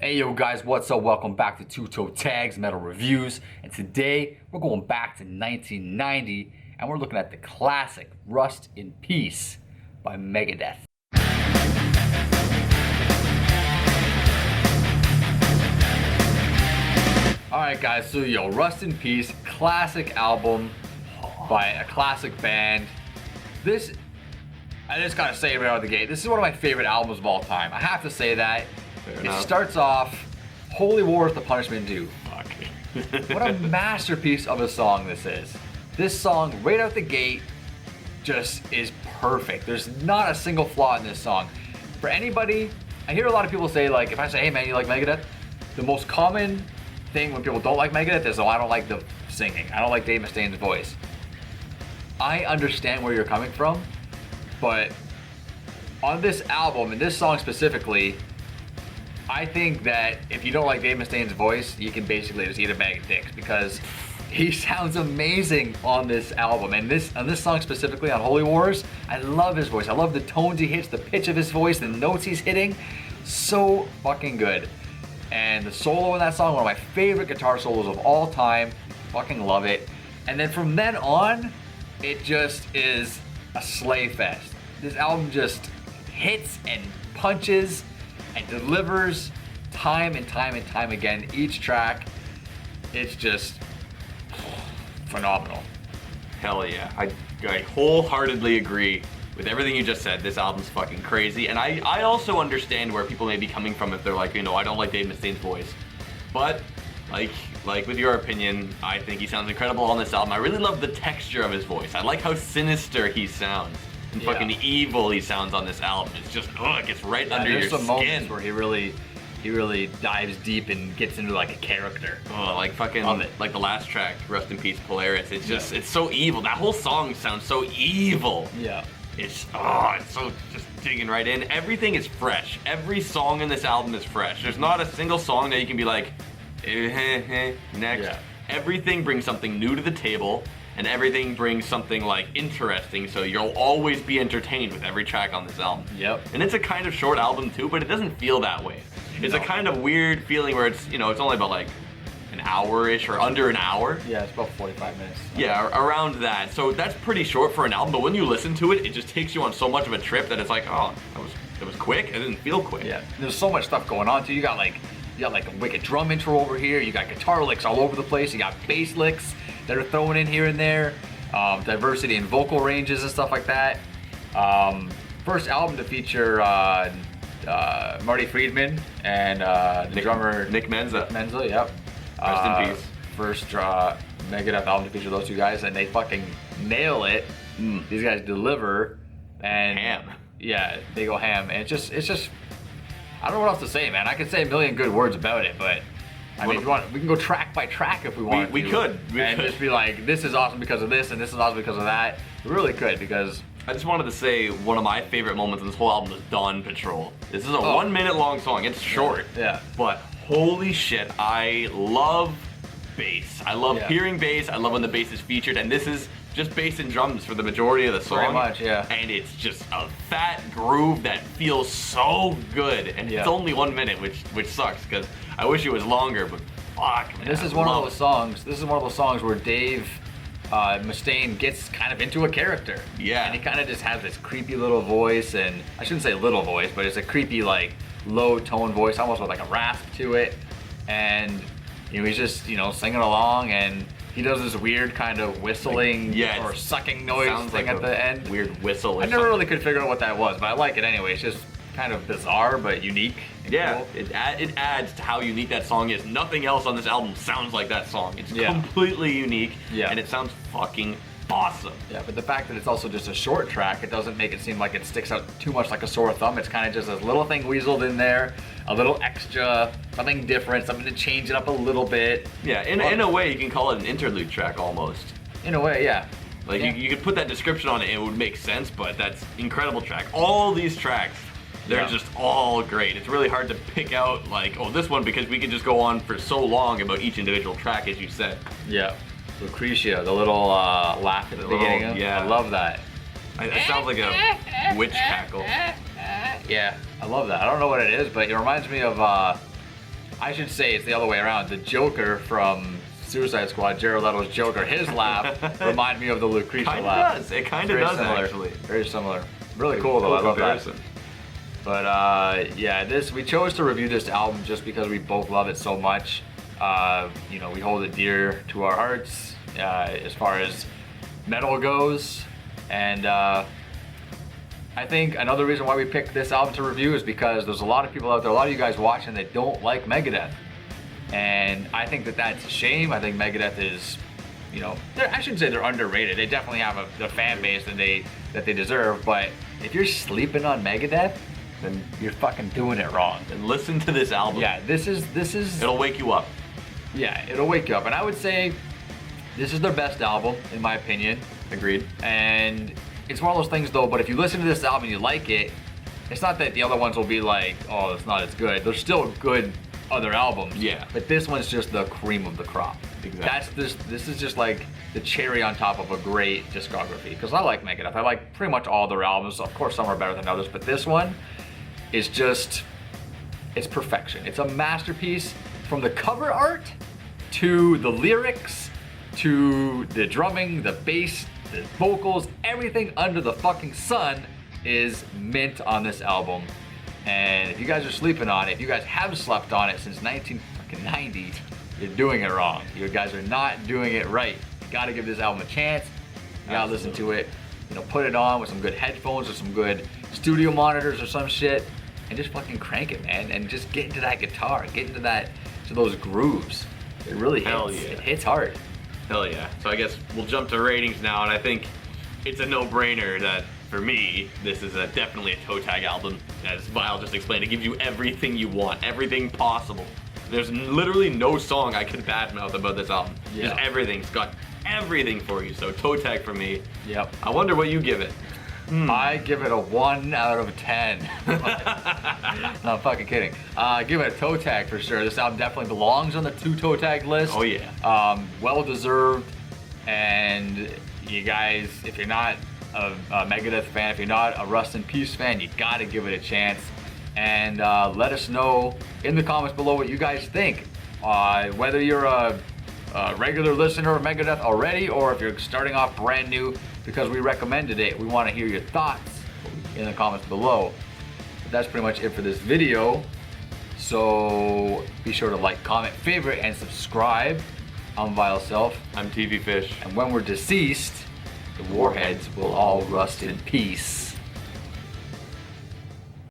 Hey yo guys, what's up? Welcome back to Toe Tags Metal Reviews. And today we're going back to 1990 and we're looking at the classic Rust in Peace by Megadeth. Alright guys, so Rust in Peace, classic album by a classic band. This, I just gotta say right out of the gate, this is one of my favorite albums of all time. I have to say that. It starts off, Holy War is the punishment due. Fuck. What a masterpiece of a song this is. This song, right out the gate, just is perfect. There's not a single flaw in this song. For anybody, I hear a lot of people say, like, if I say, hey man, you like Megadeth? The most common thing when people don't like Megadeth is, oh, I don't like the singing. I don't like Dave Mustaine's voice. I understand where you're coming from, but on this album, and this song specifically, I think that if you don't like Dave Mustaine's voice, you can basically just eat a bag of dicks because he sounds amazing on this album. And on this song specifically, on Holy Wars, I love his voice. I love the tones he hits, the pitch of his voice, the notes he's hitting. So fucking good. And the solo in that song, one of my favorite guitar solos of all time. Fucking love it. And then from then on, it just is a slay fest. This album just hits and punches and delivers time and time and time again. Each track, it's just phenomenal. Hell yeah. I wholeheartedly agree with everything you just said. This album's fucking crazy. And I also understand where people may be coming from if they're like, you know, I don't like Dave Mustaine's voice. But, like with your opinion, I think he sounds incredible on this album. I really love the texture of his voice. I like how sinister he sounds. And fucking evil he sounds on this album. It's just, it gets right under your skin. There's some moments where he really dives deep and gets into like a character. Oh, like fucking, like the last track, Rust in Peace, Polaris. It's just, it's so evil. That whole song sounds so evil. Yeah. It's so just digging right in. Everything is fresh. Every song in this album is fresh. There's not a single song that you can be like, next. Yeah. Everything brings something new to the table. And everything brings something like interesting, so you'll always be entertained with every track on this album. Yep. And it's a kind of short album too, but it doesn't feel that way. It's a kind of weird feeling where it's, you know, it's only about like an hour-ish or under an hour. Yeah, it's about 45 minutes. Yeah, around that. So that's pretty short for an album, but when you listen to it, it just takes you on so much of a trip that it's like, oh, it was quick. It didn't feel quick. Yeah. There's so much stuff going on too. You got like a wicked drum intro over here. You got guitar licks all over the place. You got bass licks that are thrown in here and there. Diversity in vocal ranges and stuff like that. First album to feature Marty Friedman and the drummer Nick Menza. Yep. Rest in peace. First Megadeth album to feature those two guys, and they fucking nail it. These guys deliver. And ham. Yeah, they go ham. And it's just I don't know what else to say, man. I could say a million good words about it, but I mean, if you want, we can go track by track if we want. We could. Just be like, this is awesome because of this, and this is awesome because of that. We really could, because I just wanted to say one of my favorite moments in this whole album is Dawn Patrol. This is a 1 minute long song. It's short. Yeah. But holy shit, I love bass. I love hearing bass. I love when the bass is featured, and this is just bass and drums for the majority of the song. Pretty much, yeah. And it's just a fat groove that feels so good. And it's only 1 minute, which sucks because I wish it was longer, but fuck, man. This is one of those songs. This is one of those songs where Dave Mustaine gets kind of into a character. Yeah. And he kind of just has this creepy little voice, and I shouldn't say little voice, but it's a creepy, like, low tone voice, almost with like a rasp to it. And he's just singing along, and he does this weird kind of whistling or sucking noise thing at the end. Weird whistle. I never really could figure out what that was, but I like it anyway. It's just kind of bizarre but unique. Yeah, cool. it adds to how unique that song is. Nothing else on this album sounds like that song. It's completely unique, and it sounds fucking awesome. Yeah, but the fact that it's also just a short track, it doesn't make it seem like it sticks out too much like a sore thumb. It's kind of just a little thing weaseled in there, a little extra, something different, something to change it up a little bit. Yeah, in a way, you can call it an interlude track almost. In a way, yeah. Like, you could put that description on it and it would make sense, but that's incredible track. All these tracks, they're just all great. It's really hard to pick out, like, oh, this one, because we could just go on for so long about each individual track, as you said. Yeah. Lucretia, the little laugh at the beginning. I love that. It sounds like a witch cackle. Yeah, I love that. I don't know what it is, but it reminds me of I should say it's the other way around. The Joker from Suicide Squad, Jared Leto's Joker, his laugh reminded me of the Lucretia Kinda laugh. does. It kind of Very does, similar. actually. Very similar. Really cool though. I love comparison. that. But yeah, we chose to review this album just because we both love it so much. You know, we hold it dear to our hearts as far as metal goes, and I think another reason why we picked this album to review is because there's a lot of people out there, a lot of you guys watching that don't like Megadeth. And I think that that's a shame. I think Megadeth is, you know, I shouldn't say they're underrated. They definitely have the fan base that they deserve. But if you're sleeping on Megadeth, then you're fucking doing it wrong. And listen to this album. Yeah, this is. It'll wake you up. Yeah, it'll wake you up. And I would say this is their best album, in my opinion. Agreed. And it's one of those things though, but if you listen to this album and you like it, it's not that the other ones will be like, oh, it's not as good. They're still good other albums. Yeah. But this one's just the cream of the crop. Exactly. This is just like the cherry on top of a great discography. Because I like Megadeth. I like pretty much all their albums. Of course, some are better than others, but this one is just, it's perfection. It's a masterpiece from the cover art to the lyrics to the drumming, the bass, the vocals, everything under the fucking sun is mint on this album. And if you guys are sleeping on it, if you guys have slept on it since 1990, you're doing it wrong. You guys are not doing it right. You gotta give this album a chance. You gotta listen to it. You know, put it on with some good headphones or some good studio monitors or some shit, and just fucking crank it, man. And just get into that guitar, get to those grooves. It really hits. Hell yeah. It hits hard. Hell yeah. So I guess we'll jump to ratings now, and I think it's a no-brainer that for me, this is definitely a toe tag album. As Vile just explained, it gives you everything you want, everything possible. There's literally no song I could badmouth about this album. Yeah. Just everything's got everything for you. So toe tag for me. Yep. I wonder what you give it. I give it a 1 out of 10. No, I'm fucking kidding. Give it a toe tag for sure. This album definitely belongs on the 2 toe tag list. Oh yeah. Well deserved. And you guys, if you're not a Megadeth fan, if you're not a Rust in Peace fan, you gotta give it a chance. And let us know in the comments below what you guys think. Whether you're a regular listener of Megadeth already, or if you're starting off brand new because we recommended it, we want to hear your thoughts in the comments below. But that's pretty much it for this video. So be sure to like, comment, favorite, and subscribe. I'm Vile Self. I'm TV Fish. And when we're deceased, the warheads will all rust in peace.